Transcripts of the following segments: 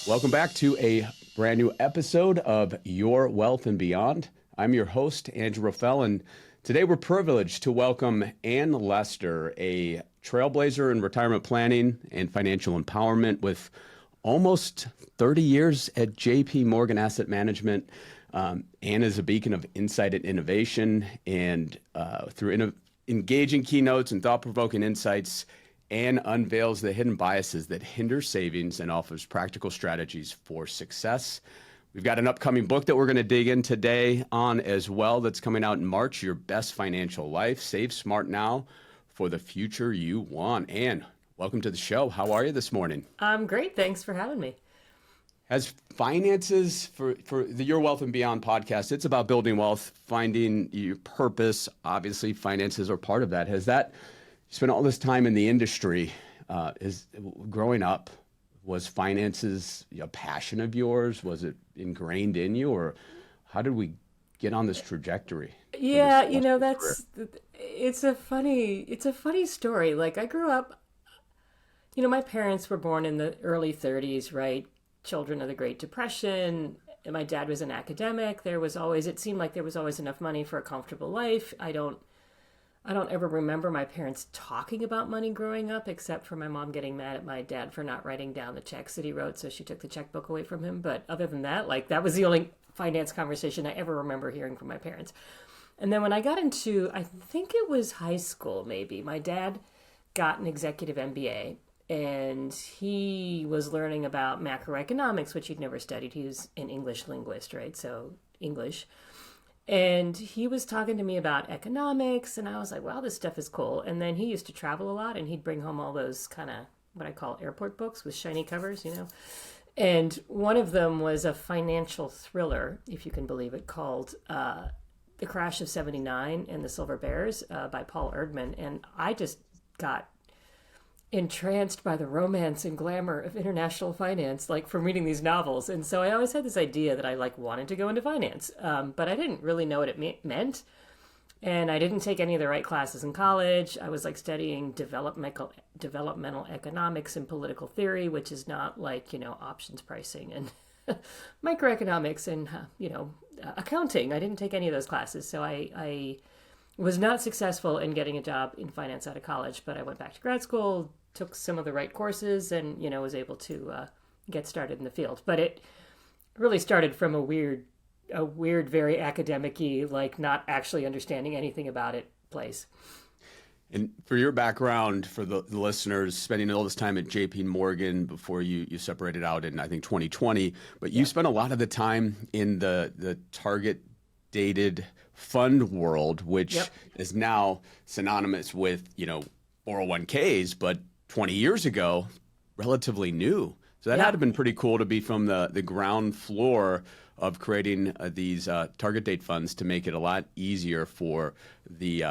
Welcome back to a brand new episode of Your Wealth and Beyond. I'm your host, Andrew Raffel, and today we're privileged to welcome Ann Lester, a trailblazer in retirement planning and financial empowerment with almost 30 years at JP Morgan Asset Management. Ann is a beacon of insight and innovation, and through engaging keynotes and thought-provoking insights, Ann unveils the hidden biases that hinder savings and offers practical strategies for success. We've got an upcoming book that we're going to dig in today on as well that's coming out in March, Your Best Financial Life. Save smart now for the future you want. Ann, welcome to the show. How are you this morning? I'm great. Thanks for having me. As finances for the Your Wealth and Beyond podcast, it's about building wealth, finding your purpose. Obviously, finances are part of that. You spent all this time in the industry. Growing up, was finances a passion of yours? Was it ingrained in you, or how did we get on this trajectory? Yeah, it's a funny story. Like I grew up, my parents were born in the early 30s, right? Children of the Great Depression. And my dad was an academic. It seemed like there was always enough money for a comfortable life. I don't ever remember my parents talking about money growing up, except for my mom getting mad at my dad for not writing down the checks that he wrote, so she took the checkbook away from him. But other than that, that was the only finance conversation I ever remember hearing from my parents. And then when I got into, I think it was high school maybe, my dad got an executive MBA, and he was learning about macroeconomics, which he'd never studied. He was an English linguist, right? So English. And he was talking to me about economics, and I was like, wow, this stuff is cool. And then he used to travel a lot, and he'd bring home all those kind of what I call airport books with shiny covers, And one of them was a financial thriller, if you can believe it, called The Crash of '79 and the Silver Bears by Paul Erdman. And I just got entranced by the romance and glamour of international finance, from reading these novels. And so I always had this idea that I wanted to go into finance, but I didn't really know what it meant. And I didn't take any of the right classes in college. I was studying developmental economics and political theory, which is not options pricing and microeconomics and, accounting. I didn't take any of those classes. So I was not successful in getting a job in finance out of college, but I went back to grad school, took some of the right courses, and was able to get started in the field. But it really started from a weird, very academic-y, not actually understanding anything about it place. And for your background, for the listeners, spending all this time at JP Morgan before you separated out in, I think, 2020, but you spent a lot of the time in the target dated fund world, which is now synonymous with, 401ks, but 20 years ago, relatively new. So that had to have been pretty cool to be from the ground floor of creating these target date funds to make it a lot easier for the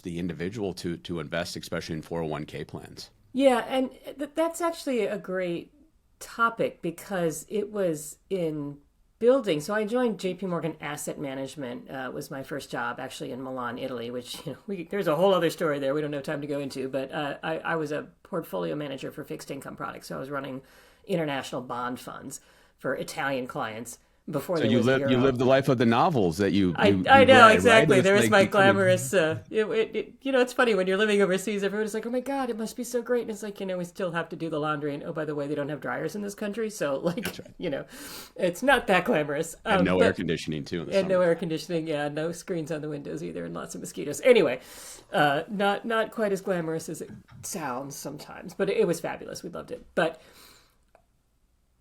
individual to invest, especially in 401k plans. Yeah, and that's actually a great topic because it was in building. So I joined JP Morgan Asset Management, was my first job actually in Milan, Italy, which there's a whole other story there we don't have time to go into, but I was a portfolio manager for fixed income products. So I was running international bond funds for Italian clients before there was a euro. You lived the life of the novels that I know, read, exactly. Right? There was my glamorous, it's funny when you're living overseas, everyone's like, oh my God, it must be so great. And it's like, we still have to do the laundry. And oh, by the way, they don't have dryers in this country. So it's not that glamorous. And no air conditioning too. In the summer. No air conditioning. Yeah. No screens on the windows either. And lots of mosquitoes. Anyway, not quite as glamorous as it sounds sometimes, but it was fabulous. We loved it. But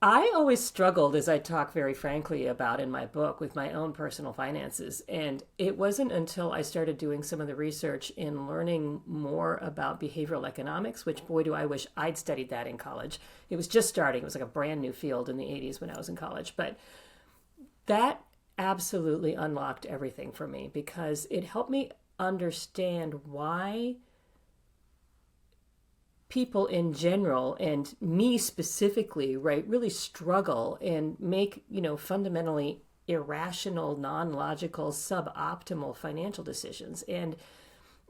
I always struggled, as I talk very frankly about in my book, with my own personal finances. And it wasn't until I started doing some of the research in learning more about behavioral economics, which, boy, do I wish I'd studied that in college. It was just starting. It was like a brand new field in the 80s when I was in college. But that absolutely unlocked everything for me because it helped me understand why people in general, and me specifically, right, really struggle and make, fundamentally irrational, non-logical, suboptimal financial decisions. And,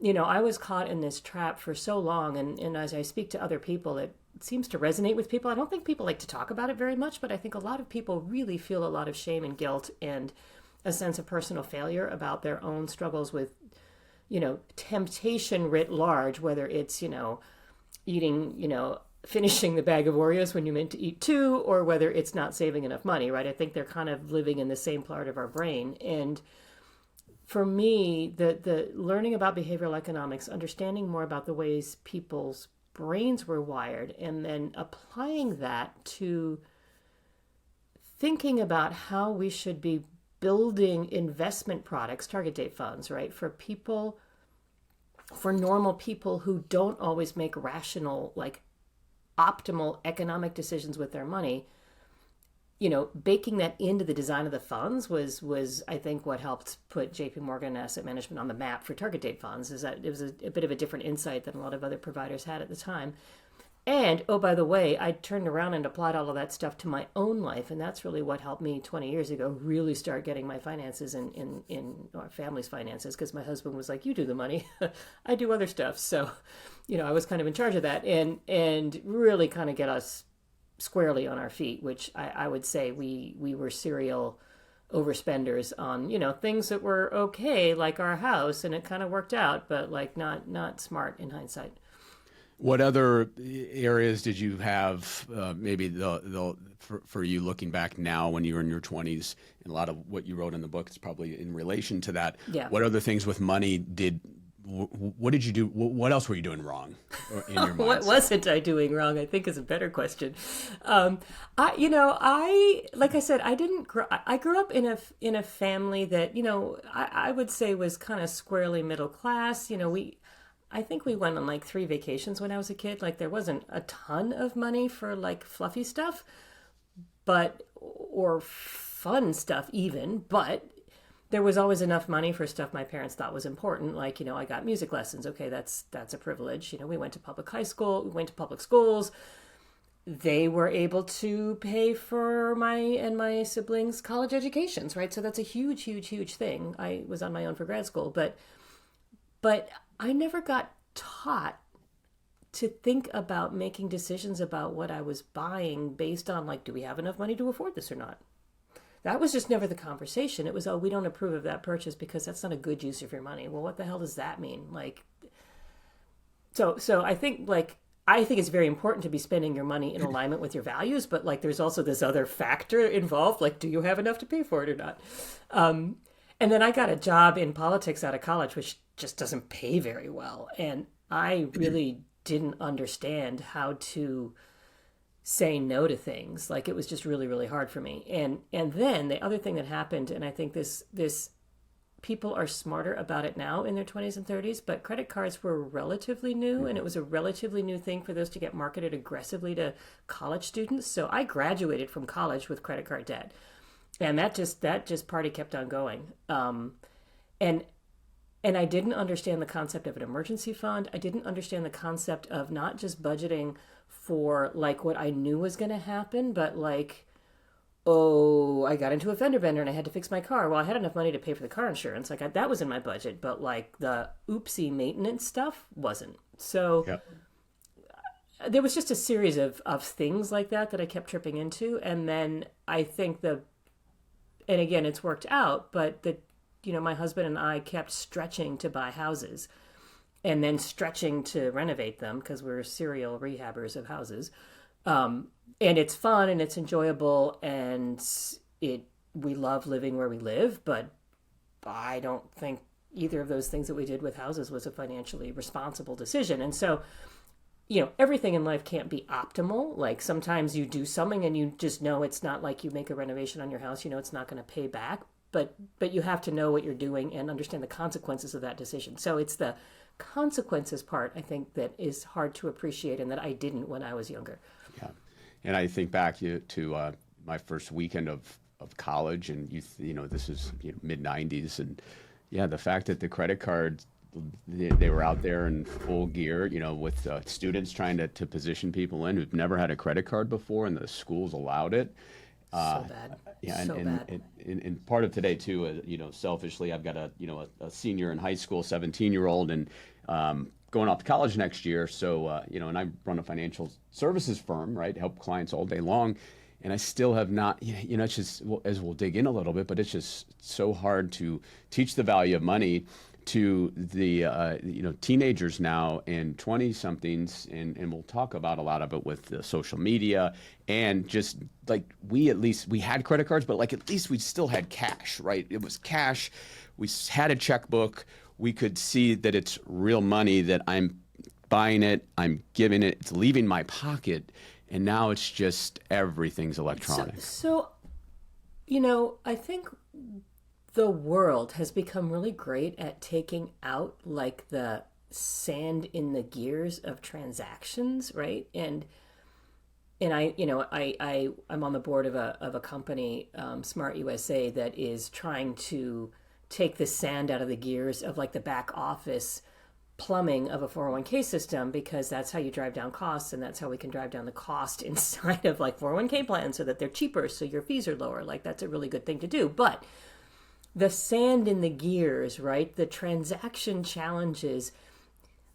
I was caught in this trap for so long. And as I speak to other people that seems to resonate with people. I don't think people like to talk about it very much, but I think a lot of people really feel a lot of shame and guilt and a sense of personal failure about their own struggles with, temptation writ large, whether it's, eating, finishing the bag of Oreos when you meant to eat two, or whether it's not saving enough money, right? I think they're kind of living in the same part of our brain. And for me, the learning about behavioral economics, understanding more about the ways people's brains were wired, and then applying that to thinking about how we should be building investment products, target date funds, right? For normal people who don't always make rational, like optimal economic decisions with their money, baking that into the design of the funds was I think what helped put JP Morgan Asset Management on the map for target date funds, is that it was a bit of a different insight than a lot of other providers had at the time. And, oh, by the way, I turned around and applied all of that stuff to my own life. And that's really what helped me 20 years ago really start getting my finances in our family's finances, because my husband was like, you do the money. I do other stuff. So, I was kind of in charge of that and really kind of get us squarely on our feet, which I would say we were serial overspenders on, things that were okay, like our house, and it kind of worked out, but like not smart in hindsight. What other areas did you have, maybe for you looking back now when you were in your 20s, and a lot of what you wrote in the book is probably in relation to that. Yeah. What other things with money what did you do? What else were you doing wrong in your mind? What wasn't I doing wrong, I think, is a better question. Like I said, I grew up in a family that, I would say was kind of squarely middle class. I think we went on like 3 vacations when I was a kid. Like there wasn't a ton of money for like fluffy stuff, or fun stuff even, but there was always enough money for stuff my parents thought was important. Like, I got music lessons. Okay, that's a privilege. We went to public high school, we went to public schools. They were able to pay for my and my siblings' college educations, right? So that's a huge, huge, huge thing. I was on my own for grad school, but I never got taught to think about making decisions about what I was buying based on, like, do we have enough money to afford this or not? That was just never the conversation. It was, oh, we don't approve of that purchase because that's not a good use of your money. Well, what the hell does that mean? Like, so I think it's very important to be spending your money in alignment with your values, but like there's also this other factor involved, like, do you have enough to pay for it or not? And then I got a job in politics out of college, which just doesn't pay very well. And I really didn't understand how to say no to things. Like, it was just really, really hard for me. And then the other thing that happened, and I think this people are smarter about it now in their 20s and 30s, but credit cards were relatively new, and it was a relatively new thing for those to get marketed aggressively to college students. So I graduated from college with credit card debt. And that just party kept on going. And I didn't understand the concept of an emergency fund. I didn't understand the concept of not just budgeting for like what I knew was going to happen, but like, oh, I got into a fender bender and I had to fix my car. Well, I had enough money to pay for the car insurance. Like that was in my budget, but like the oopsie maintenance stuff wasn't. So Yep. There was just a series of things like that I kept tripping into. And then I think and again, it's worked out, but my husband and I kept stretching to buy houses and then stretching to renovate them because we're serial rehabbers of houses. And it's fun and it's enjoyable and we love living where we live, but I don't think either of those things that we did with houses was a financially responsible decision. And so, everything in life can't be optimal. Like sometimes you do something and you just know it's not like you make a renovation on your house, it's not going to pay back, but you have to know what you're doing and understand the consequences of that decision. So it's the consequences part, I think, that is hard to appreciate and that I didn't when I was younger. Yeah. And I think back to my first weekend of college, and this is mid 90s, and yeah, the fact that the credit cards, they were out there in full gear, with students trying to position people in who've never had a credit card before, and the schools allowed it. So bad. Yeah, so bad. And part of today too, selfishly, I've got a senior in high school, 17-year-old, and going off to college next year. So, and I run a financial services firm, right? Help clients all day long. And I still have not, it's just, as we'll dig in a little bit, but it's just so hard to teach the value of money to the, teenagers now and 20 somethings. And we'll talk about a lot of it with the social media and just like at least we had credit cards, but like at least we still had cash, right? It was cash. We had a checkbook. We could see that it's real money, that I'm buying it, I'm giving it, it's leaving my pocket. And now it's just everything's electronic. So, I think the world has become really great at taking out like the sand in the gears of transactions, right? And I'm on the board of a company, Smart USA, that is trying to take the sand out of the gears of like the back office plumbing of a 401k system, because that's how you drive down costs, and that's how we can drive down the cost inside of like 401k plans so that they're cheaper, so your fees are lower. Like that's a really good thing to do. But the sand in the gears, right? The transaction challenges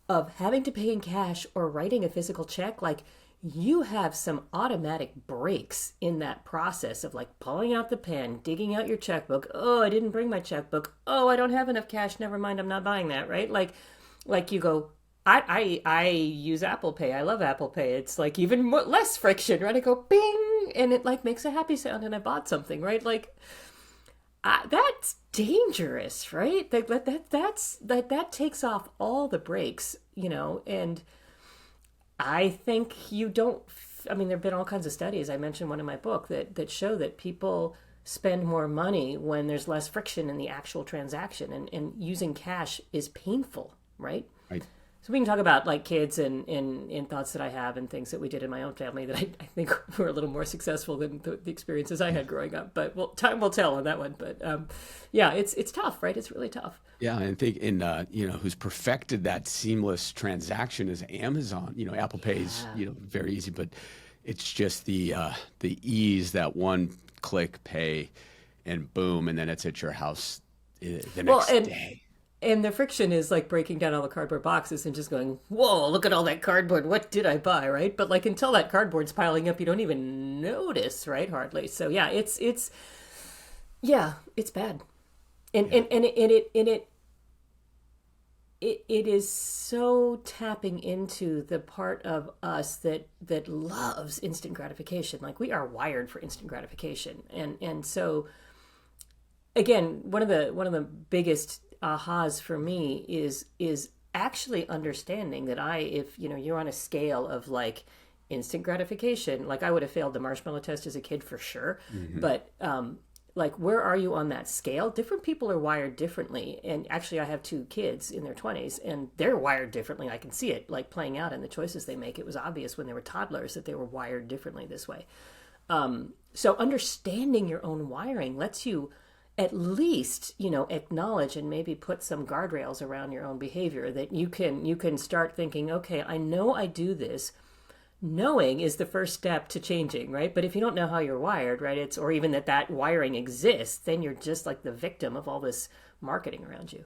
of having to pay in cash or writing a physical check, like you have some automatic breaks in that process of like pulling out the pen, digging out your checkbook. Oh, I didn't bring my checkbook. Oh, I don't have enough cash. Never mind. I'm not buying that, right? Like you go, I use Apple Pay. I love Apple Pay. It's like even more, less friction, right? I go bing, and it like makes a happy sound, and I bought something, right? Like that's dangerous, right? That takes off all the brakes, and I think you don't. I mean, there've been all kinds of studies. I mentioned one in my book that show that people spend more money when there's less friction in the actual transaction, and using cash is painful, right? Right. So we can talk about like kids and thoughts that I have and things that we did in my own family that I think were a little more successful than the experiences I had growing up. But time will tell on that one. But it's tough, right? It's really tough. Yeah, and I think who's perfected that seamless transaction is Amazon. Apple Pay is very easy, but it's just the ease, that one click pay, and boom, and then it's at your house the next day. And the friction is like breaking down all the cardboard boxes and just going, whoa, look at all that cardboard. What did I buy, right? But like until that cardboard's piling up, you don't even notice, right? Hardly. So yeah, it's bad. It is so tapping into the part of us that loves instant gratification. Like we are wired for instant gratification. And so again, one of the biggest ahas for me is actually understanding that if you're on a scale of like instant gratification, like I would have failed the marshmallow test as a kid for sure. Mm-hmm. But like where are you on that scale? Different people are wired differently. And actually I have 2 kids in their 20s and they're wired differently. I can see it like playing out in the choices they make. It was obvious when they were toddlers that they were wired differently this way. So understanding your own wiring lets you at least, acknowledge and maybe put some guardrails around your own behavior, that you can start thinking, okay, I know I do this. Knowing is the first step to changing, right? But if you don't know how you're wired, right, or even that wiring exists, then you're just like the victim of all this marketing around you.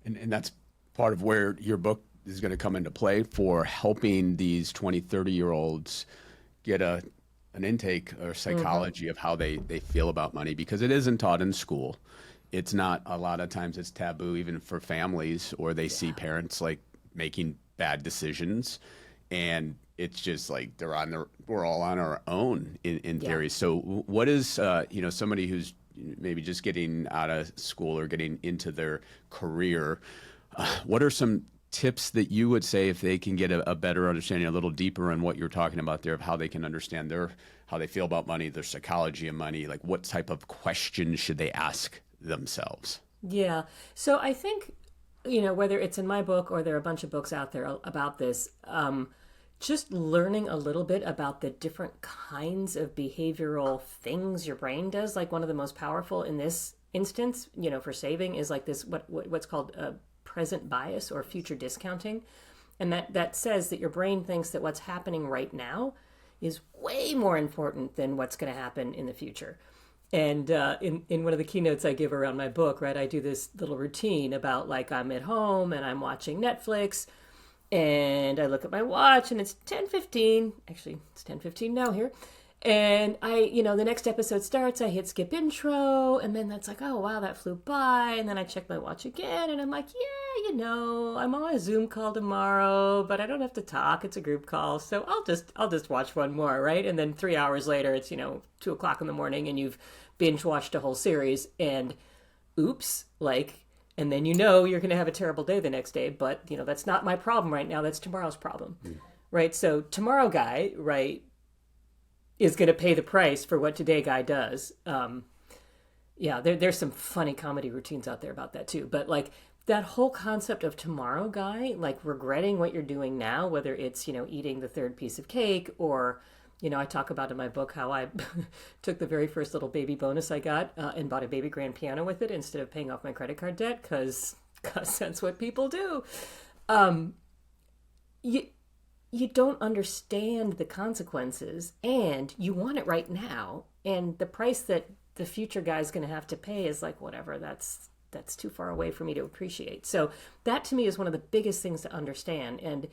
And that's part of where your book is going to come into play for helping these 20, 30-year-olds get an intake or psychology of how they feel about money, because it isn't taught in school. It's not, a lot of times it's taboo even for families, or they see parents like making bad decisions, and it's just like we're all on our own in theory. So what is somebody who's maybe just getting out of school or getting into their career, what are some tips that you would say if they can get a better understanding, a little deeper on what you're talking about there, of how they can understand how they feel about money, their psychology of money, like what type of questions should they ask themselves? Yeah. So I think, whether it's in my book or there are a bunch of books out there about this, just learning a little bit about the different kinds of behavioral things your brain does. Like one of the most powerful in this instance, for saving is like this, what's called present bias or future discounting. And that says that your brain thinks that what's happening right now is way more important than what's going to happen in the future. And in one of the keynotes I give around my book, right, I do this little routine about like I'm at home and I'm watching Netflix, And I look at my watch and it's 10:15. Actually, it's 10:15 now here. And the next episode starts, I hit skip intro, and then that's like, oh wow, that flew by. And then I check my watch again, and I'm like, yeah, I'm on a Zoom call tomorrow, but I don't have to talk. It's a group call, so I'll just watch one more, right? And then 3 hours later, it's 2 o'clock in the morning, and you've binge watched a whole series, and oops, and then you're going to have a terrible day the next day. But that's not my problem right now. That's tomorrow's problem, right? So tomorrow guy, right, is going to pay the price for what today guy does. There's some funny comedy routines out there about that too. But that whole concept of tomorrow guy, regretting what you're doing now, whether it's, eating the third piece of cake or, I talk about in my book how I took the very first little baby bonus I got and bought a baby grand piano with it instead of paying off my credit card debt because that's what people do. You don't understand the consequences and you want it right now. And the price that the future guy's going to have to pay is whatever, that's too far away for me to appreciate. So that to me is one of the biggest things to understand. And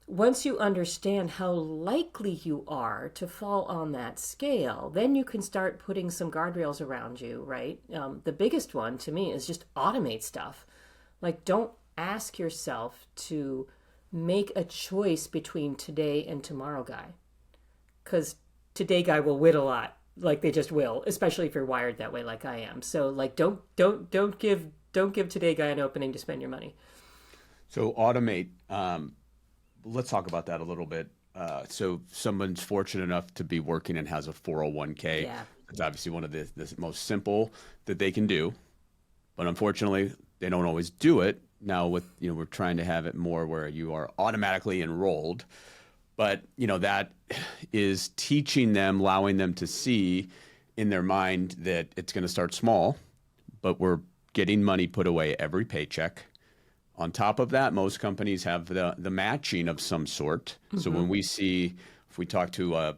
once you understand how likely you are to fall on that scale, then you can start putting some guardrails around you, right? The biggest one to me is just automate stuff. Don't ask yourself to make a choice between today and tomorrow guy, because today guy will win a lot. They just will, especially if you're wired that way like I am. So don't give today guy an opening to spend your money. So automate. Let's talk about that a little bit. So someone's fortunate enough to be working and has a 401k. Yeah. It's obviously one of the most simple that they can do, but unfortunately they don't always do it. Now we're trying to have it more where you are automatically enrolled, but that is teaching them, allowing them to see in their mind that it's going to start small, but we're getting money put away every paycheck. On top of that, most companies have the matching of some sort. Mm-hmm. So when if we talk to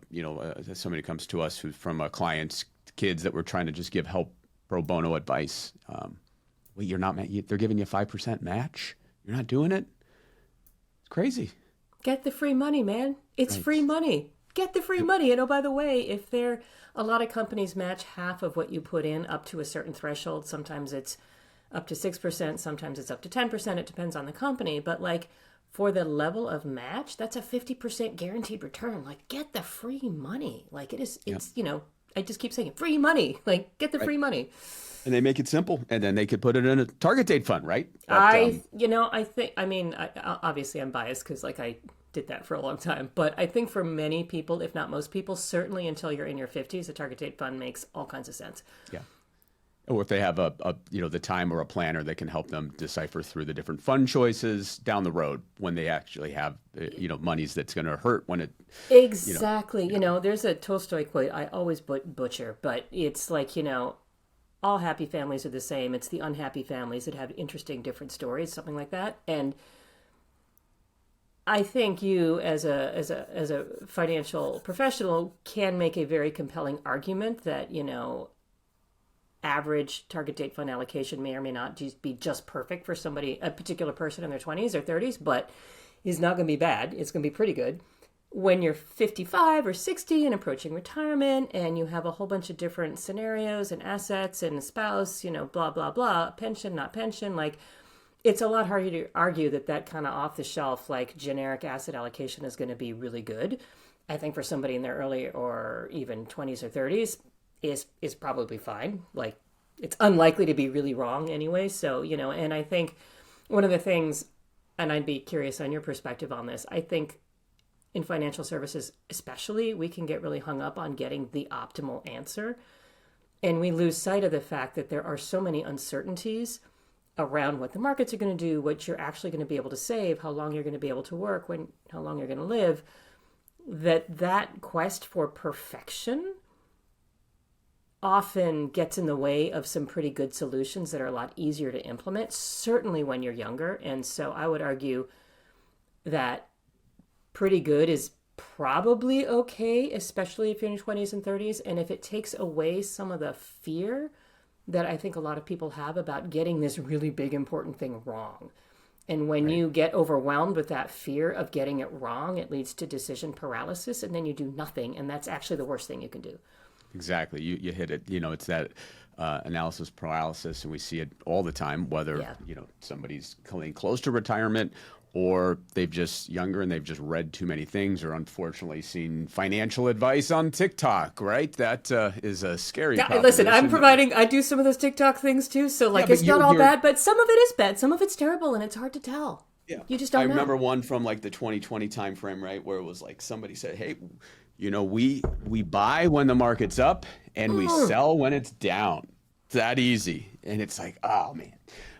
somebody comes to us who's from a client's kids that we're trying to just give help pro bono advice. Wait, you're not, they're giving you 5% match? You're not doing it? It's crazy. Get the free money, man. It's right. Free money. Get the free money. And by the way, a lot of companies match half of what you put in up to a certain threshold. Sometimes it's up to 6%. Sometimes it's up to 10%. It depends on the company. But for the level of match, that's a 50% guaranteed return. Get the free money. It's I just keep saying it, free money. Get the free money. And they make it simple, and then they could put it in a target date fund, right? Obviously I'm biased because I did that for a long time, but I think for many people, if not most people, certainly until you're in your 50s, a target date fund makes all kinds of sense. Yeah. Or if they have the time or a planner that can help them decipher through the different fund choices down the road when they actually have, monies that's going to hurt when it. Exactly. There's a Tolstoy quote I always butcher, but it's all happy families are the same. It's the unhappy families that have interesting, different stories, something like that. And I think you, as a financial professional, can make a very compelling argument that average target date fund allocation may or may not be just perfect for somebody, a particular person in their 20s or 30s, but is not going to be bad. It's going to be pretty good. When you're 55 or 60 and approaching retirement and you have a whole bunch of different scenarios and assets and a spouse, blah, blah, blah, pension, not pension, it's a lot harder to argue that kind of off the shelf, generic asset allocation is going to be really good. I think for somebody in their early or even 20s or 30s is probably fine. It's unlikely to be really wrong anyway. So, and I think one of the things, and I'd be curious on your perspective on this, I think in financial services especially, we can get really hung up on getting the optimal answer. And we lose sight of the fact that there are so many uncertainties around what the markets are going to do, what you're actually going to be able to save, how long you're going to be able to work, how long you're going to live, that quest for perfection often gets in the way of some pretty good solutions that are a lot easier to implement, certainly when you're younger. And so I would argue that pretty good is probably okay, especially if you're in your 20s and 30s. And if it takes away some of the fear that I think a lot of people have about getting this really big, important thing wrong. And when you get overwhelmed with that fear of getting it wrong, it leads to decision paralysis, and then you do nothing. And that's actually the worst thing you can do. Exactly. You hit it. It's that analysis paralysis, and we see it all the time, whether, somebody's coming close to retirement or they've just younger and they've just read too many things or unfortunately seen financial advice on TikTok, right? That is a scary Listen, I do some of those TikTok things too. So it's not all bad, but some of it is bad. Some of it's terrible and it's hard to tell. Yeah. You just don't know. I remember one from like the 2020 timeframe, right? Where it was like somebody said, hey, we buy when the market's up and we sell when it's down. It's that easy. And it's like, oh man.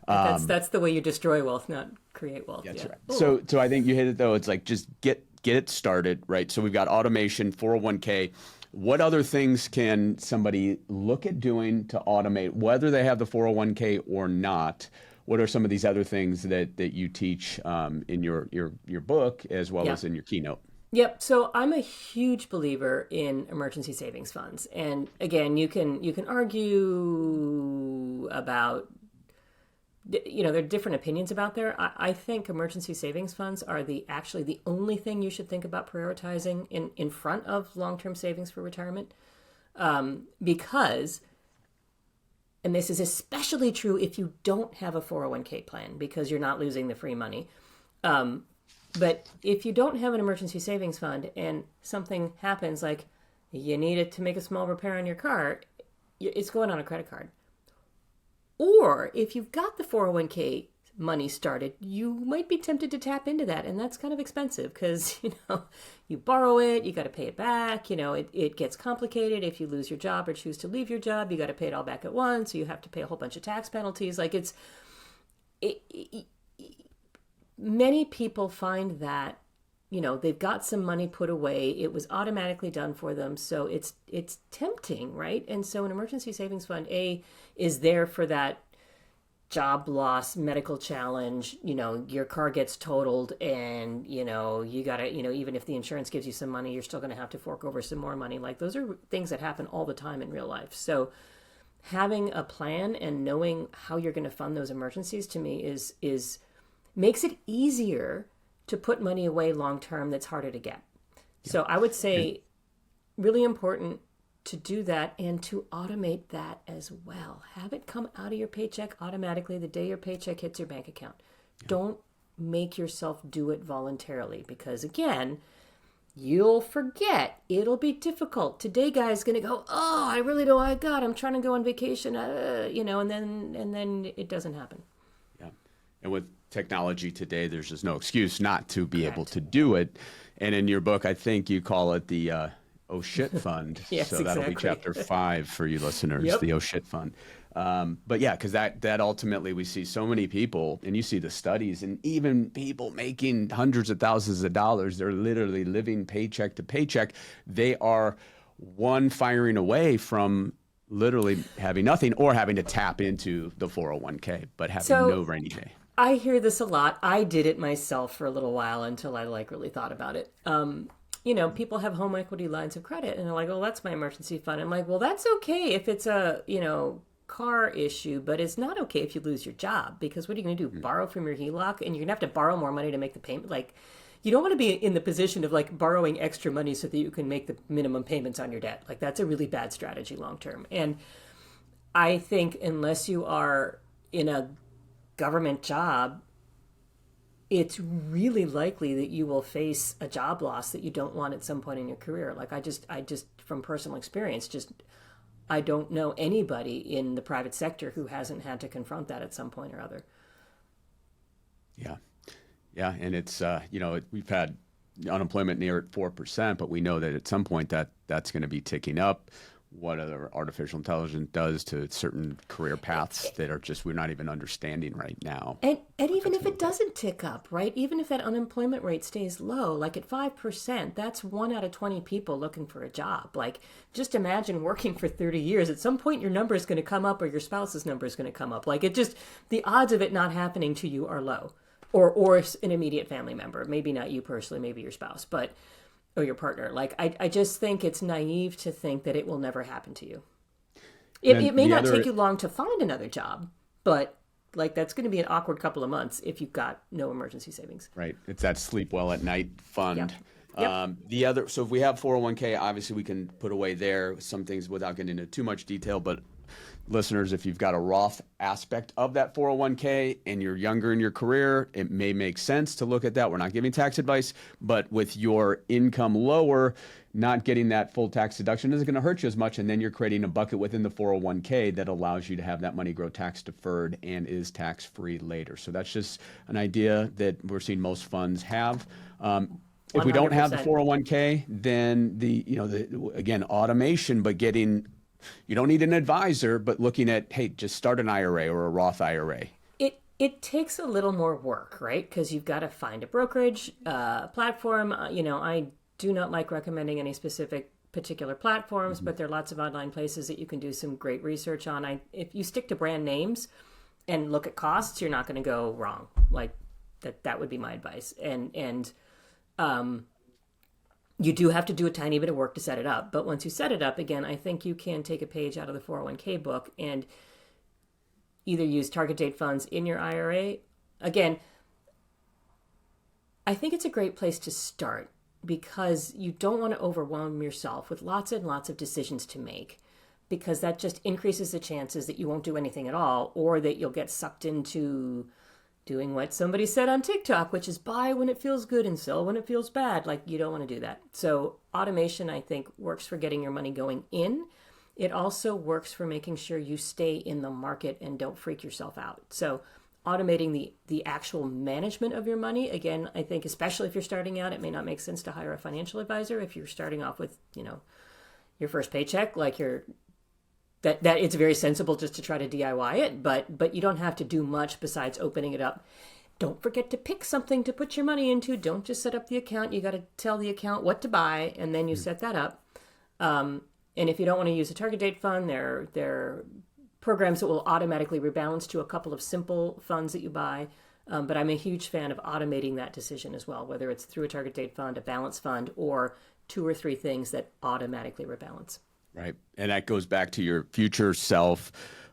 That's the way you destroy wealth, not create wealth. That's right. So I think you hit it though. It's like just get it started, right? So we've got automation, 401k. What other things can somebody look at doing to automate, whether they have the 401k or not? What are some of these other things that you teach in your book as well as in your keynote? Yep. So I'm a huge believer in emergency savings funds, and again, you can argue about. There are different opinions about there. I think emergency savings funds are actually the only thing you should think about prioritizing in front of long-term savings for retirement. Because, and this is especially true if you don't have a 401k plan because you're not losing the free money. But if you don't have an emergency savings fund and something happens, like you need it to make a small repair on your car, it's going on a credit card. Or if you've got the 401k money started, you might be tempted to tap into that. And that's kind of expensive because, you borrow it, you got to pay it back. It gets complicated. If you lose your job or choose to leave your job, you got to pay it all back at once. So you have to pay a whole bunch of tax penalties. Many people find that, they've got some money put away. It was automatically done for them. So it's tempting, right? And so an emergency savings fund, is there for that job loss, medical challenge, your car gets totaled and, you got to, even if the insurance gives you some money, you're still going to have to fork over some more money. Like those are things that happen all the time in real life. So having a plan and knowing how you're going to fund those emergencies to me is makes it easier to put money away long-term that's harder to get. Yeah. So I would say really important to do that and to automate that as well. Have it come out of your paycheck automatically the day your paycheck hits your bank account. Yeah. Don't make yourself do it voluntarily because, again, you'll forget. It'll be difficult. Today, guy's going to go, oh, I really don't, I'm trying to go on vacation, and then it doesn't happen. Yeah. And with technology today, there's just no excuse not to be able to do it. And in your book, I think you call it the Oh Shit Fund. Yes, so that'll be chapter 5 for you listeners, the Oh Shit Fund. But yeah, because that ultimately we see so many people, and you see the studies, and even people making hundreds of thousands of dollars, they're literally living paycheck to paycheck. They are one firing away from literally having nothing or having to tap into the 401k, but having no rainy day. I hear this a lot. I did it myself for a little while until I really thought about it. People have home equity lines of credit and they're like, well, that's my emergency fund. I'm like, well, that's okay if it's a, car issue, but it's not okay if you lose your job because what are you going to do? Borrow from your HELOC and you're going to have to borrow more money to make the payment. Like, you don't want to be in the position of like borrowing extra money so that you can make the minimum payments on your debt. Like that's a really bad strategy long-term. And I think unless you are in a government job, it's really likely that you will face a job loss that you don't want at some point in your career. Like I just from personal experience, I don't know anybody in the private sector who hasn't had to confront that at some point or other. Yeah. Yeah. And it's, we've had unemployment near at 4%, but we know that at some point that's going to be ticking up. What other artificial intelligence does to certain career paths that are just we're not even understanding right now. And even if it doesn't tick up, right? Even if that unemployment rate stays low, like at 5%, that's 1 out of 20 people looking for a job. Like just imagine working for 30 years. At some point your number is going to come up or your spouse's number is going to come up. Like the odds of it not happening to you are low. Or an immediate family member. Maybe not you personally, maybe your spouse, or your partner. Like, I just think it's naive to think that it will never happen to you. It may not take you long to find another job, but like that's going to be an awkward couple of months if you've got no emergency savings. Right. It's that sleep well at night fund. Yep. Yep. The other, so if we have 401k, obviously we can put away there some things without getting into too much detail. But listeners, if you've got a Roth aspect of that 401k and you're younger in your career, it may make sense to look at that. We're not giving tax advice, but with your income lower, not getting that full tax deduction isn't going to hurt you as much. And then you're creating a bucket within the 401k that allows you to have that money grow tax deferred and is tax free later. So that's just an idea that we're seeing most funds have. If we don't have the 401k, then again, automation, but getting, you don't need an advisor, but looking at, hey, just start an IRA or a Roth IRA. It takes a little more work, right? Because you've got to find a brokerage platform. I do not like recommending any specific particular platforms, but there are lots of online places that you can do some great research on. If you stick to brand names and look at costs, you're not going to go wrong. Like that would be my advice. And you do have to do a tiny bit of work to set it up. But once you set it up, again, I think you can take a page out of the 401k book and either use target date funds in your IRA. Again, I think it's a great place to start because you don't want to overwhelm yourself with lots and lots of decisions to make, because that just increases the chances that you won't do anything at all, or that you'll get sucked into doing what somebody said on TikTok, which is buy when it feels good and sell when it feels bad. Like, you don't want to do that. So automation, I think, works for getting your money going in. It also works for making sure you stay in the market and don't freak yourself out. So automating the actual management of your money, again, I think especially if you're starting out, it may not make sense to hire a financial advisor if you're starting off with, your first paycheck, like that it's very sensible just to try to DIY it, but you don't have to do much besides opening it up. Don't forget to pick something to put your money into. Don't just set up the account. You got to tell the account what to buy, and then you set that up. And if you don't want to use a target date fund, there are programs that will automatically rebalance to a couple of simple funds that you buy. But I'm a huge fan of automating that decision as well, whether it's through a target date fund, a balance fund, or 2 or 3 things that automatically rebalance. Right. And that goes back to your future self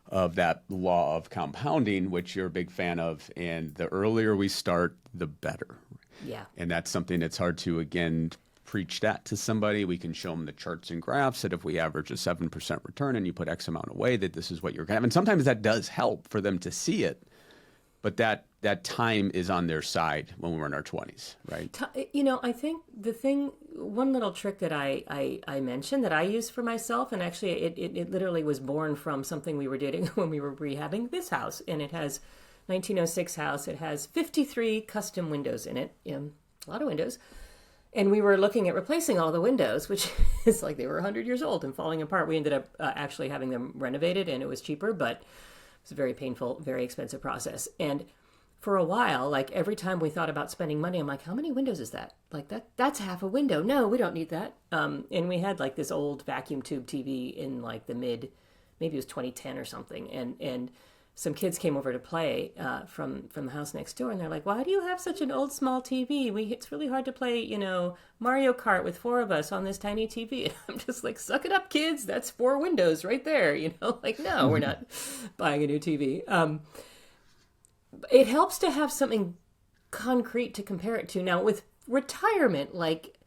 of that law of compounding, which you're a big fan of. And the earlier we start, the better. Yeah. And that's something that's hard to, again, preach that to somebody. We can show them the charts and graphs that if we average a 7% return and you put X amount away, that this is what you're going to have. And sometimes that does help for them to see it. But that time is on their side when we're in our 20s, right? I think one little trick that I mentioned that I use for myself, and actually it literally was born from something we were doing when we were rehabbing this house. And it has 1906 house. It has 53 custom windows in it, a lot of windows. And we were looking at replacing all the windows, which is like they were 100 years old and falling apart. We ended up actually having them renovated, and it was cheaper, but it's a very painful, very expensive process. And for a while, like every time we thought about spending money, I'm like, how many windows is that? Like that's half a window. No, we don't need that. And we had like this old vacuum tube TV in like maybe it was 2010 or something. And some kids came over to play from the house next door, and they're like, why do you have such an old small TV? It's really hard to play, Mario Kart with 4 of us on this tiny TV. And I'm just like, suck it up, kids. That's 4 windows right there. Like, no, we're not buying a new TV. It helps to have something concrete to compare it to. Now, with retirement, like,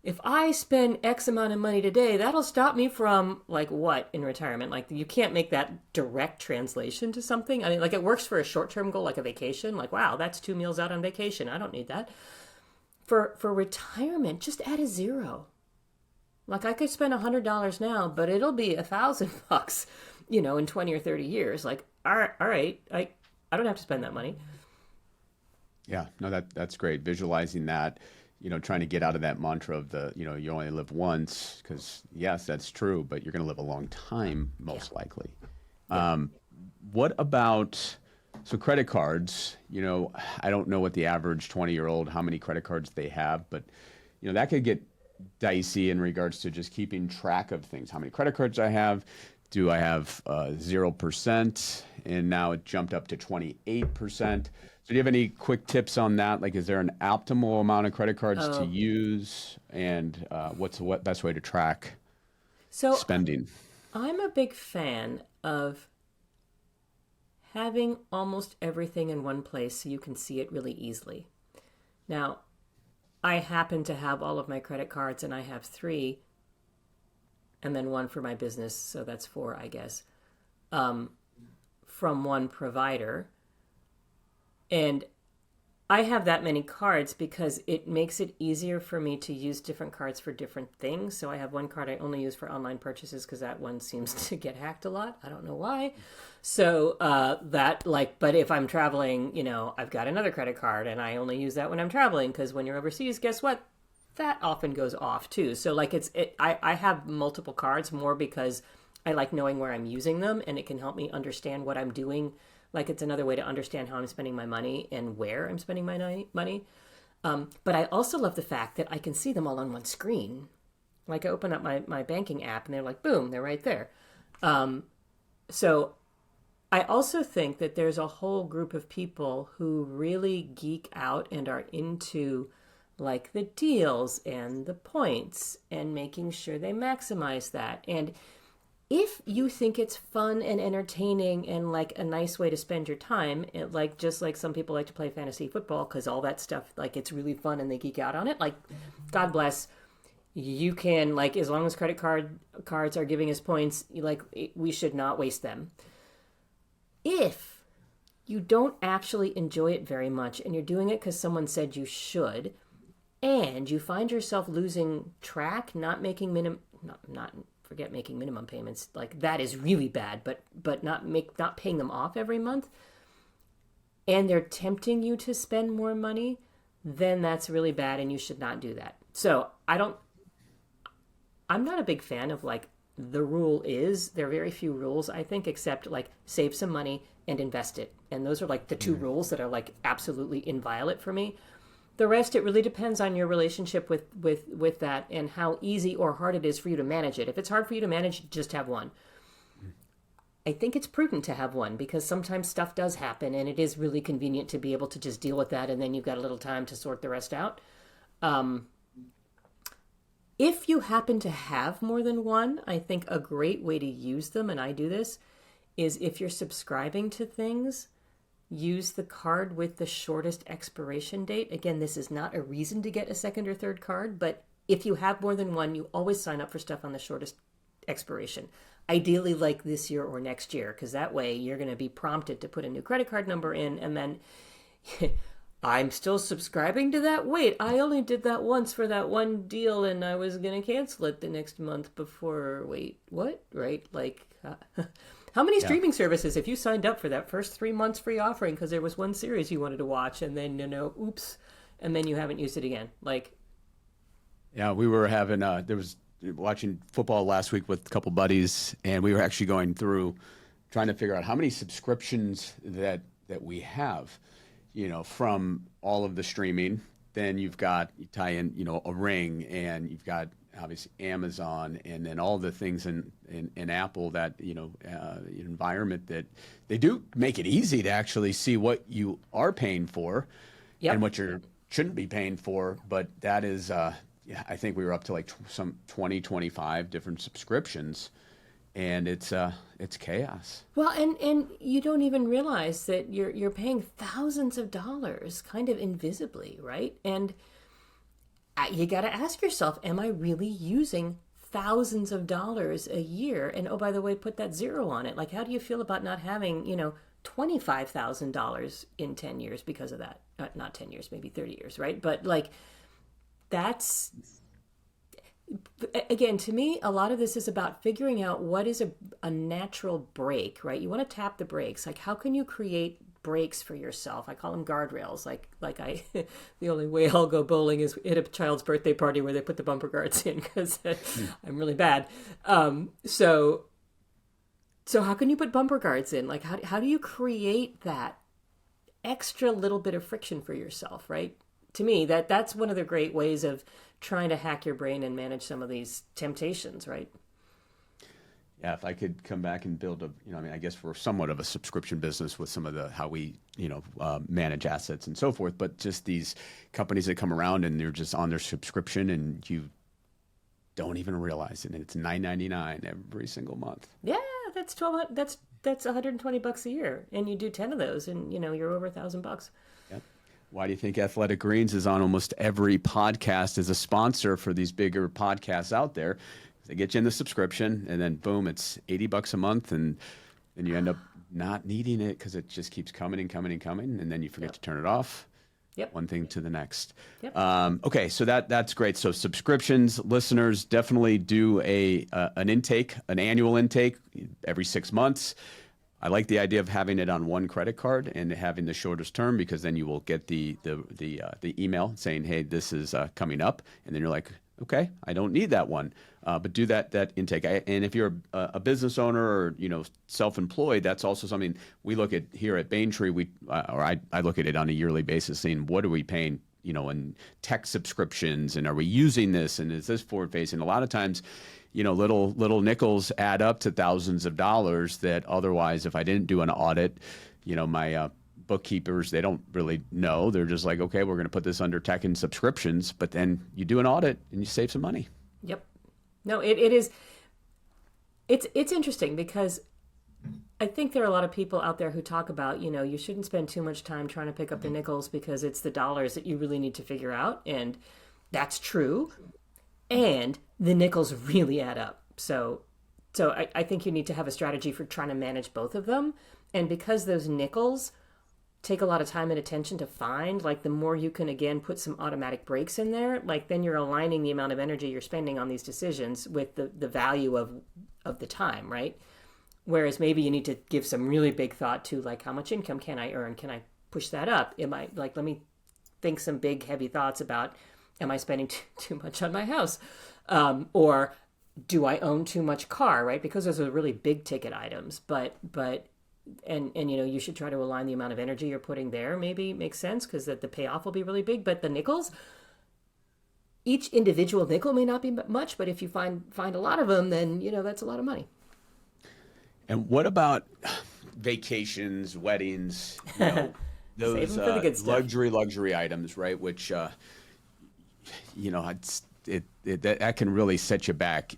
if I spend X amount of money today, that'll stop me from, like, what in retirement? Like, you can't make that direct translation to something. I mean, like, it works for a short-term goal, like a vacation. Like, wow, that's 2 meals out on vacation. I don't need that. For retirement, just add a 0. Like, I could spend $100 now, but it'll be $1,000, in 20 or 30 years. Like, all right, I don't have to spend that money. Yeah, no, that's great. Visualizing that, trying to get out of that mantra of you only live once, because yes, that's true, but you're going to live a long time, most likely. Yeah. What about, so credit cards, I don't know what the average 20-year-old, how many credit cards they have, but, that could get dicey in regards to just keeping track of things. How many credit cards I have? Do I have 0%? And now it jumped up to 28%. So do you have any quick tips on that? Like, is there an optimal amount of credit cards to use? And what's the best way to track spending? I'm a big fan of having almost everything in one place so you can see it really easily. Now, I happen to have all of my credit cards, and I have 3, and then 1 for my business, so that's 4, I guess, from one provider. And I have that many cards because it makes it easier for me to use different cards for different things. So I have one card I only use for online purchases because that one seems to get hacked a lot. I don't know why. So but if I'm traveling, I've got another credit card and I only use that when I'm traveling because when you're overseas, guess what? That often goes off too. So I have multiple cards more because I like knowing where I'm using them, and it can help me understand what I'm doing. Like, it's another way to understand how I'm spending my money and where I'm spending my money. But I also love the fact that I can see them all on one screen. Like, I open up my banking app and they're like, boom, they're right there. So I also think that there's a whole group of people who really geek out and are into like the deals and the points and making sure they maximize that. And if you think it's fun and entertaining and like a nice way to spend your time, just like some people like to play fantasy football because all that stuff, like, it's really fun and they geek out on it, like, God bless, you can, like, as long as credit cards are giving us points, like, we should not waste them. If you don't actually enjoy it very much and you're doing it because someone said you should, and you find yourself losing track, forget making minimum payments, like, that is really bad, but not paying them off every month, and they're tempting you to spend more money, then that's really bad and you should not do that. So I'm not a big fan of, like, the rule is, there are very few rules, I think, except like save some money and invest it. And those are like the 2 rules that are like absolutely inviolate for me. The rest, it really depends on your relationship with that and how easy or hard it is for you to manage it. If it's hard for you to manage, just have one. I think it's prudent to have one because sometimes stuff does happen and it is really convenient to be able to just deal with that, and then you've got a little time to sort the rest out. If you happen to have more than one, I think a great way to use them, and I do this, is if you're subscribing to things, use the card with the shortest expiration date. Again, this is not a reason to get a second or third card, but if you have more than one, you always sign up for stuff on the shortest expiration. Ideally like this year or next year, because that way you're going to be prompted to put a new credit card number in, and then I'm still subscribing to that. Wait, I only did that once for that one deal and I was going to cancel it the next month before. Wait, what? Right? Like, how many streaming services have you signed up for that first 3 months free offering because there was one series you wanted to watch and then, oops, and then you haven't used it again? Like, yeah, we were having, watching football last week with a couple buddies, and we were actually going through trying to figure out how many subscriptions that we have, from all of the streaming. Then you tie in, a Ring, and you've got obviously Amazon, and then all the things in Apple that, environment that they do make it easy to actually see what you are paying for and what you shouldn't be paying for. But that is, I think we were up to like some 20, 25 different subscriptions, and it's chaos. Well, and you don't even realize that you're paying thousands of dollars kind of invisibly, right? And you got to ask yourself, am I really using thousands of dollars a year? And oh, by the way, put that 0 on it. Like, how do you feel about not having, $25,000 in 10 years because of that? Not 10 years, maybe 30 years, right? But like, that's, again, to me, a lot of this is about figuring out what is a natural break, right? You want to tap the brakes. Like, how can you create breaks for yourself? I call them guardrails. Like the only way I'll go bowling is at a child's birthday party where they put the bumper guards in because I'm really bad. So how can you put bumper guards in? Like, how do you create that extra little bit of friction for yourself, right? To me, that's one of the great ways of trying to hack your brain and manage some of these temptations, right? Yeah, if I could come back and build I guess we're somewhat of a subscription business with some of how we, manage assets and so forth, but just these companies that come around and they're just on their subscription and you don't even realize it, and it's $9.99 every single month. Yeah, that's that's $120 a year, and you do 10 of those, and you're over $1,000. Yep. Why do you think Athletic Greens is on almost every podcast as a sponsor for these bigger podcasts out there? They get you in the subscription, and then boom, it's $80 a month, and then you end up not needing it because it just keeps coming and coming and coming, and then you forget to turn it off. Yep. One thing to the next. Yep. Okay, so that's great. So subscriptions, listeners, definitely do an intake, an annual intake every 6 months. I like the idea of having it on one credit card and having the shortest term, because then you will get the email saying, hey, this is coming up, and then you're like, okay, I don't need that one. But do that intake. And if you're a business owner or self-employed, that's also something we look at here at Baintree. I look at it on a yearly basis, saying what are we paying, in tech subscriptions, and are we using this, and is this forward facing? A lot of times, little nickels add up to thousands of dollars that otherwise, if I didn't do an audit, my bookkeepers, they don't really know. They're just like, okay, we're going to put this under tech and subscriptions, but then you do an audit and you save some money. Yep. No, it is. It's interesting because I think there are a lot of people out there who talk about, you shouldn't spend too much time trying to pick up the nickels because it's the dollars that you really need to figure out. And that's true. And the nickels really add up. So I think you need to have a strategy for trying to manage both of them. And because those nickels take a lot of time and attention to find, like the more you can, again, put some automatic brakes in there, like then you're aligning the amount of energy you're spending on these decisions with the value of the time, right? Whereas maybe you need to give some really big thought to, like, how much income can I earn? Can I push that up? Let me think some big heavy thoughts about, am I spending too much on my house? Or do I own too much car, right? Because those are really big ticket items, but you should try to align the amount of energy you're putting there. Maybe makes sense because the payoff will be really big. But the nickels, each individual nickel may not be much, but if you find a lot of them, then that's a lot of money. And what about vacations, weddings? Those Save them for the good stuff. luxury items, right? Which that can really set you back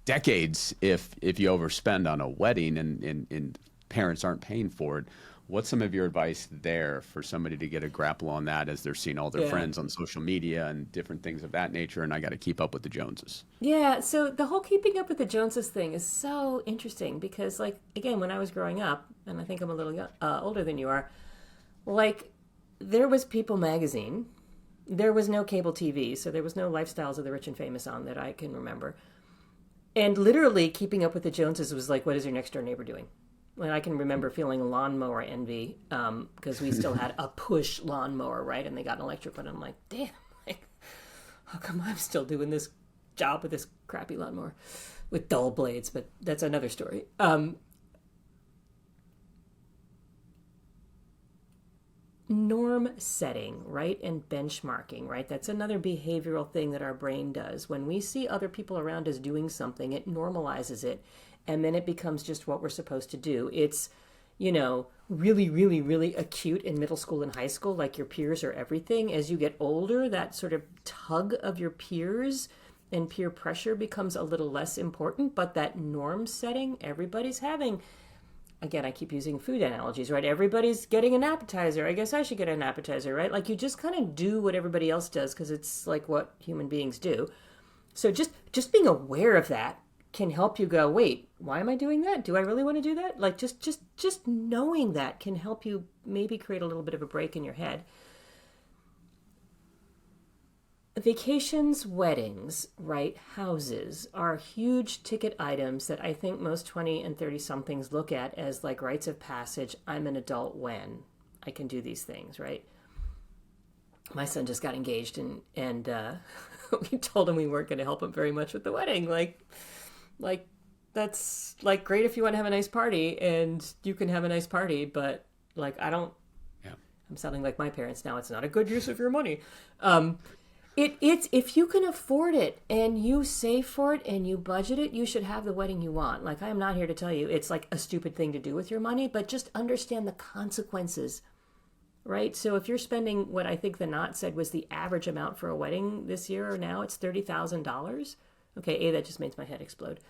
decades if you overspend on a wedding and parents aren't paying for it. What's some of your advice there for somebody to get a grapple on that as they're seeing all their friends on social media and different things of that nature, and I got to keep up with the Joneses? Yeah, so the whole keeping up with the Joneses thing is so interesting because, like, again, when I was growing up, and I think I'm a little older than you are, like, there was People magazine. There was no cable TV, so there was no Lifestyles of the Rich and Famous on that I can remember. And literally keeping up with the Joneses was like, what is your next door neighbor doing? Well, I can remember feeling lawnmower envy because we still had a push lawnmower, right? And they got an electric one. And I'm like, damn, like, how come I'm still doing this job with this crappy lawnmower with dull blades? But that's another story. Norm setting, right? And benchmarking, right? That's another behavioral thing that our brain does. When we see other people around us doing something, it normalizes it. And then it becomes just what we're supposed to do. It's, really, really, really acute in middle school and high school, like your peers are everything. As you get older, that sort of tug of your peers and peer pressure becomes a little less important. But that norm setting everybody's having, again, I keep using food analogies, right? Everybody's getting an appetizer. I guess I should get an appetizer, right? Like you just kind of do what everybody else does because it's like what human beings do. So just being aware of that can help you go, wait, why am I doing that? Do I really want to do that? Like just knowing that can help you maybe create a little bit of a break in your head. Vacations, weddings, right, houses are huge ticket items that I think most 20 and 30 somethings look at as like rites of passage. I'm an adult when I can do these things, right? My son just got engaged and we told him we weren't going to help him very much with the wedding. Like that's like great if you want to have a nice party and you can have a nice party, but like I'm sounding like my parents now. It's not a good use of your money. It's if you can afford it and you save for it and you budget it, you should have the wedding you want. Like, I am not here to tell you it's like a stupid thing to do with your money, but just understand the consequences, right? So if you're spending what I think the Knot said was the average amount for a wedding this year or now, it's $30,000. Okay, A, that just makes my head explode.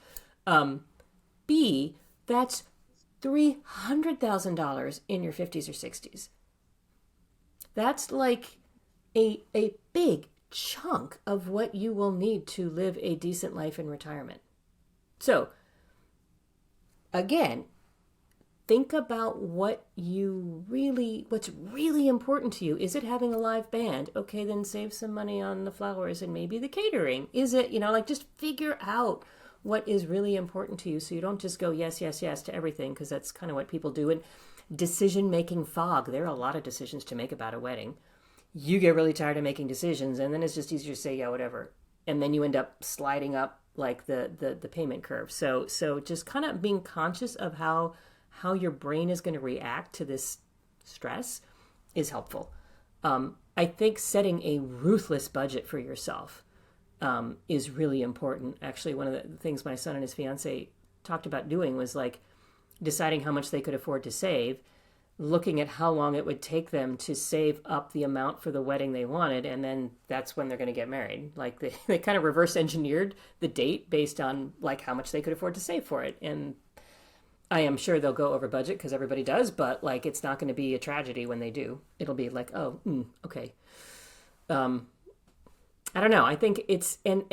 B, that's $300,000 in your 50s or 60s. That's like a big chunk of what you will need to live a decent life in retirement. So, again, think about what's really important to you. Is it having a live band? Okay, then save some money on the flowers and maybe the catering. Is it, just figure out what is really important to you so you don't just go yes, yes, yes to everything, because that's kind of what people do. And decision-making fog. There are a lot of decisions to make about a wedding. You get really tired of making decisions, and then it's just easier to say, yeah, whatever. And then you end up sliding up like the payment curve. So just kind of being conscious of how your brain is going to react to this stress is helpful. I think setting a ruthless budget for yourself is really important. Actually, one of the things my son and his fiance talked about doing was like deciding how much they could afford to save, looking at how long it would take them to save up the amount for the wedding they wanted, and then that's when they're going to get married. Like they kind of reverse engineered the date based on like how much they could afford to save for it. And I am sure they'll go over budget because everybody does, but like it's not going to be a tragedy when they do. It'll be like, oh, okay. I don't know. I think it's and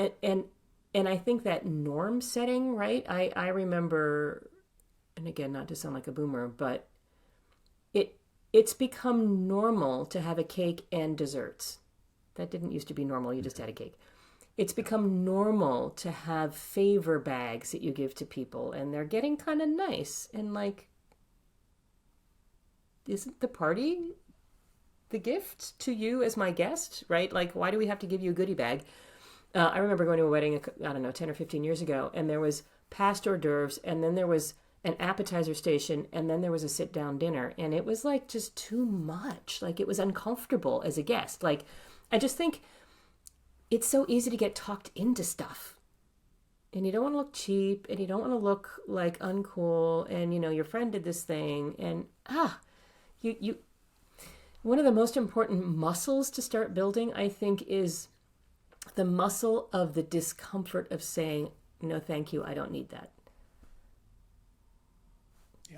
I think that norm setting, right? I remember, and again, not to sound like a boomer, but it's become normal to have a cake and desserts. That didn't used to be normal. You just had a cake. It's become normal to have favor bags that you give to people, and they're getting kind of nice. And like, isn't the party the gift to you as my guest, right? Like, why do we have to give you a goodie bag? I remember going to a wedding, 10 or 15 years ago, and there was past hors d'oeuvres, and then there was an appetizer station, and then there was a sit-down dinner, and it was like just too much. Like, it was uncomfortable as a guest. Like, I just think it's so easy to get talked into stuff, and you don't want to look cheap, and you don't want to look like uncool, and your friend did this thing, and you one of the most important muscles to start building, I think, is the muscle of the discomfort of saying, no, thank you, I don't need that. Yeah.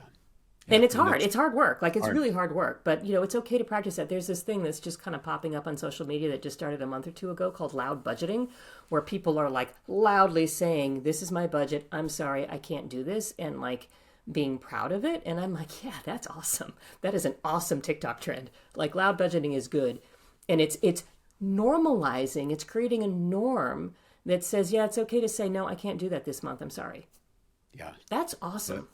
And it's hard. It's hard work. Like, it's really hard work. But, it's okay to practice that. There's this thing that's just kind of popping up on social media that just started a month or two ago called loud budgeting, where people are, like, loudly saying, this is my budget. I'm sorry, I can't do this. And, like, being proud of it. And I'm like, yeah, that's awesome. That is an awesome TikTok trend. Like, loud budgeting is good. And it's normalizing. It's creating a norm that says, yeah, it's okay to say, no, I can't do that this month. I'm sorry. Yeah. That's awesome.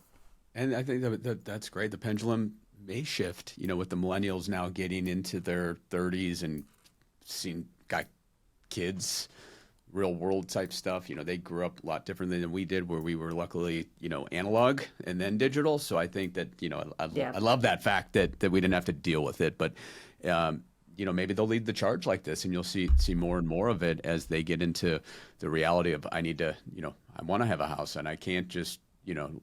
And I think that's great. The pendulum may shift, with the millennials now getting into their 30s and got kids, real world type stuff. They grew up a lot differently than we did, where we were luckily, analog and then digital. So I think that, I love that fact that we didn't have to deal with it. But, maybe they'll lead the charge like this, and you'll see more and more of it as they get into the reality of, I need to, I want to have a house, and I can't just,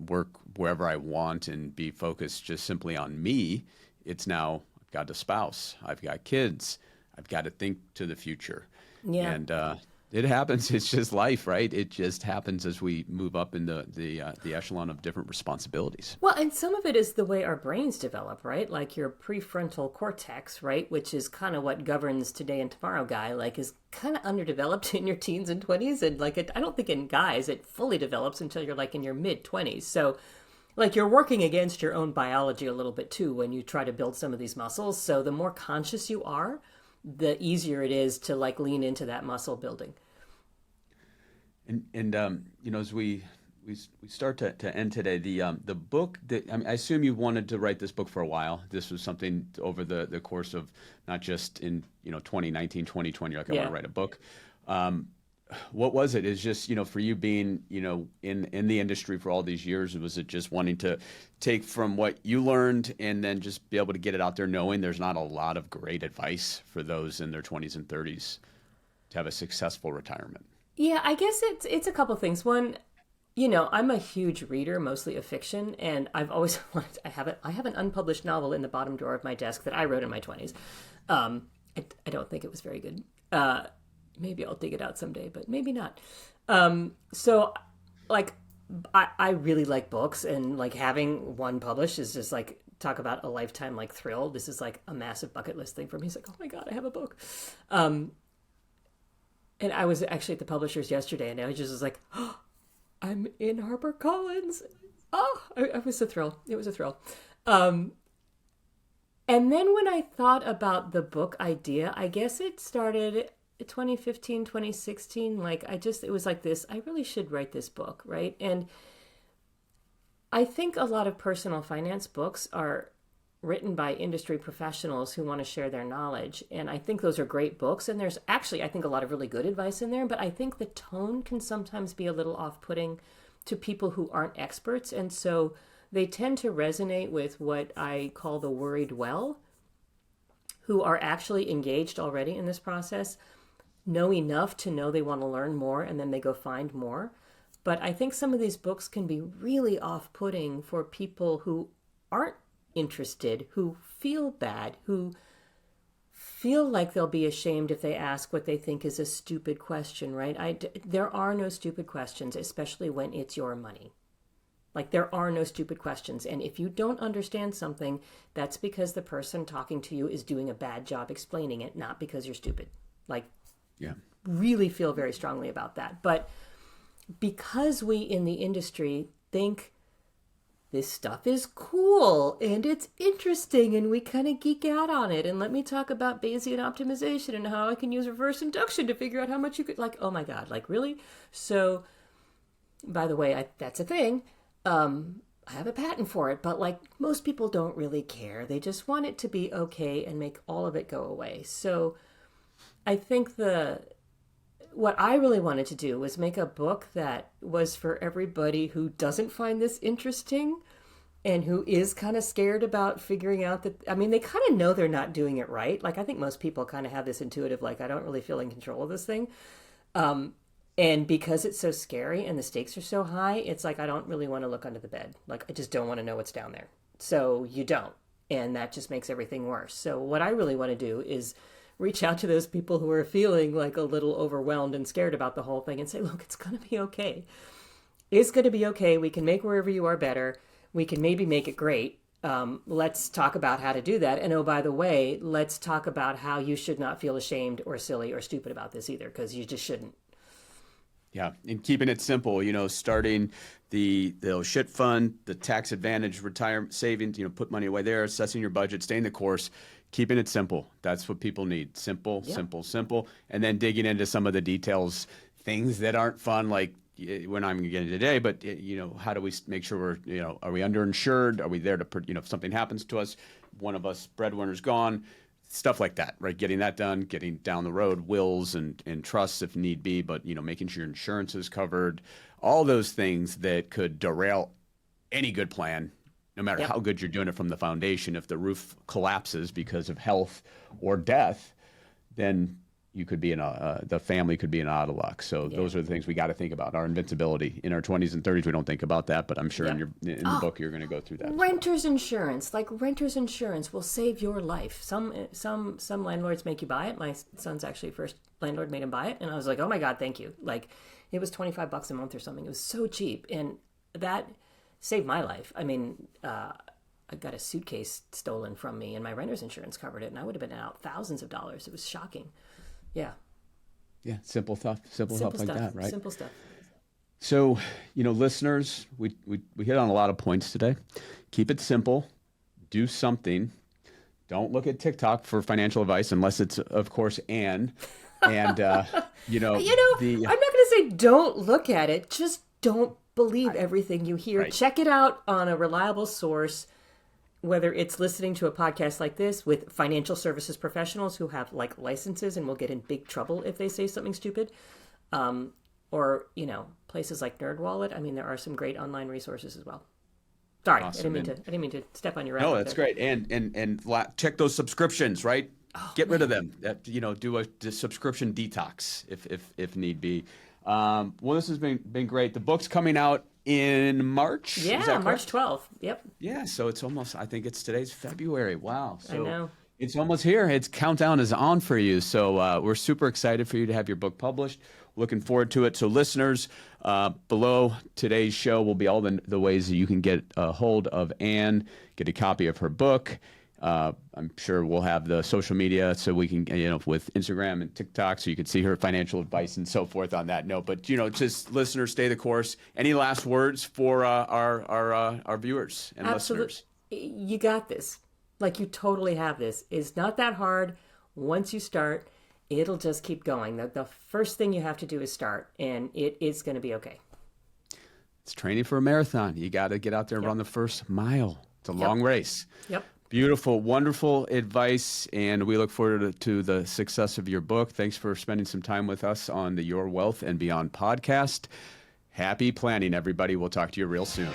work wherever I want and be focused just simply on me. It's now, I've got a spouse, I've got kids, I've got to think to the future. Yeah. And it happens. It's just life, right? It just happens as we move up in the echelon of different responsibilities. Well, and some of it is the way our brains develop, right? Like your prefrontal cortex, right? Which is kind of what governs today and tomorrow guy, like is kind of underdeveloped in your teens and 20s. And like, I don't think in guys, it fully develops until you're like in your mid 20s. So like you're working against your own biology a little bit too, when you try to build some of these muscles. So the more conscious you are, the easier it is to like lean into that muscle building. And as we start to end today, the book that I assume you wanted to write this book for a while. This was something over the course of not just in 2019, 2020. Like, I want to write a book. What was it? Is just for you being in the industry for all these years, was it just wanting to take from what you learned and then just be able to get it out there, knowing there's not a lot of great advice for those in their 20s and 30s to have a successful retirement? Yeah, I guess it's a couple things. One, I'm a huge reader, mostly of fiction, and I've always wanted. I have an unpublished novel in the bottom drawer of my desk that I wrote in my 20s. I don't think it was very good. Maybe I'll dig it out someday, but maybe not. So, like, I really like books, and like having one published is just like talk about a lifetime like thrill. This is like a massive bucket list thing for me. It's like, oh my God, I have a book. And I was actually at the publishers yesterday, and I just was like, oh, I'm in HarperCollins. Oh, I was a thrill. It was a thrill. And then when I thought about the book idea, I guess it started 2015, 2016. Like it was like this, I really should write this book, right? And I think a lot of personal finance books are written by industry professionals who want to share their knowledge. And I think those are great books. And there's actually, I think, a lot of really good advice in there. But I think the tone can sometimes be a little off-putting to people who aren't experts. And so they tend to resonate with what I call the worried well, who are actually engaged already in this process, know enough to know they want to learn more, and then they go find more. But I think some of these books can be really off-putting for people who aren't interested, who feel bad, who feel like they'll be ashamed if they ask what they think is a stupid question, right? There are no stupid questions, especially when it's your money. Like, there are no stupid questions. And if you don't understand something, that's because the person talking to you is doing a bad job explaining it, not because you're stupid. Like, Yeah. really feel very strongly about that. But because we in the industry think this stuff is cool and it's interesting and we kind of geek out on it, and let me talk about Bayesian optimization and how I can use reverse induction to figure out how much you could, like, oh my God, like, really? So, by the way, that's a thing. I have a patent for it, but like, most people don't really care. They just want it to be okay and make all of it go away. So I think what I really wanted to do was make a book that was for everybody who doesn't find this interesting and who is kind of scared about figuring out that, I mean, they kind of know they're not doing it right. Like, I think most people kind of have this intuitive, like, I don't really feel in control of this thing. And because it's so scary and the stakes are so high, it's like, I don't really want to look under the bed. Like, I just don't want to know what's down there. So you don't. And that just makes everything worse. So what I really want to do is reach out to those people who are feeling like a little overwhelmed and scared about the whole thing and say, look, it's going to be okay. It's going to be okay. We can make Wherever You Are better. We can maybe make it great. Let's talk about how to do that. And oh, by the way, let's talk about how you should not feel ashamed or silly or stupid about this either, because you just shouldn't. Yeah, and keeping it simple, starting the shit fund, the tax advantage retirement savings, put money away there, assessing your budget, staying the course, keeping it simple. That's what people need. Simple, Yeah. simple, simple. And then digging into some of the details, things that aren't fun, like we're not even going to get into today, but how do we make sure we're, are we underinsured? Are we there to, if something happens to us, one of us breadwinner's gone, stuff like that, right? Getting that done, getting down the road, wills and trusts if need be, but making sure your insurance is covered, all those things that could derail any good plan, no matter Yep. how good you're doing it from the foundation. If the roof collapses because of health or death, then you could be the family could be in out of luck. So those are the things we got to think about. Our invincibility in our 20s and 30s, we don't think about that, but I'm sure in the book you're going to go through that. Renter's insurance, like renter's insurance will save your life. Some landlords make you buy it. My son's actually first landlord made him buy it, and I was like, oh my God, thank you. Like, it was $25 a month or something. It was so cheap, and that saved my life. I mean, I got a suitcase stolen from me, and my renter's insurance covered it, and I would have been out thousands of dollars. It was shocking. Yeah. Yeah, simple stuff like that, right? Simple stuff. So, listeners, we hit on a lot of points today. Keep it simple. Do something. Don't look at TikTok for financial advice unless it's, of course, Anne. And, I'm not going to say don't look at it. Just don't believe everything you hear. Right. Check it out on a reliable source, whether it's listening to a podcast like this with financial services professionals who have like licenses and will get in big trouble if they say something stupid, or places like NerdWallet. I mean, there are some great online resources as well. Sorry, Awesome. I didn't mean to step on your No, rabbit that's there. great. And check those subscriptions, right? Get rid of them. Do a subscription detox if need be. Well, this has been great. The book's coming out in March. Is that Yeah, correct? March 12th. Yep. Yeah, so it's almost, I think today's February. Wow. So I know. it's almost here. Countdown is on for you. So we're super excited for you to have your book published. looking forward to it. So listeners, below today's show will be all the ways that you can get a hold of Ann, get a copy of her book. I'm sure we'll have the social media so we can, with Instagram and TikTok, so you can see her financial advice and so forth on that note. But, just listeners, stay the course. Any last words for our viewers and listeners? You got this. Like, you totally have this. It's not that hard. Once you start, it'll just keep going. The first thing you have to do is start, and it is going to be okay. It's training for a marathon. You got to get out there and run the first mile. It's a long race. Yep. Beautiful, wonderful advice, and we look forward to the success of your book. Thanks for spending some time with us on the Your Wealth and Beyond podcast. Happy planning, everybody. We'll talk to you real soon.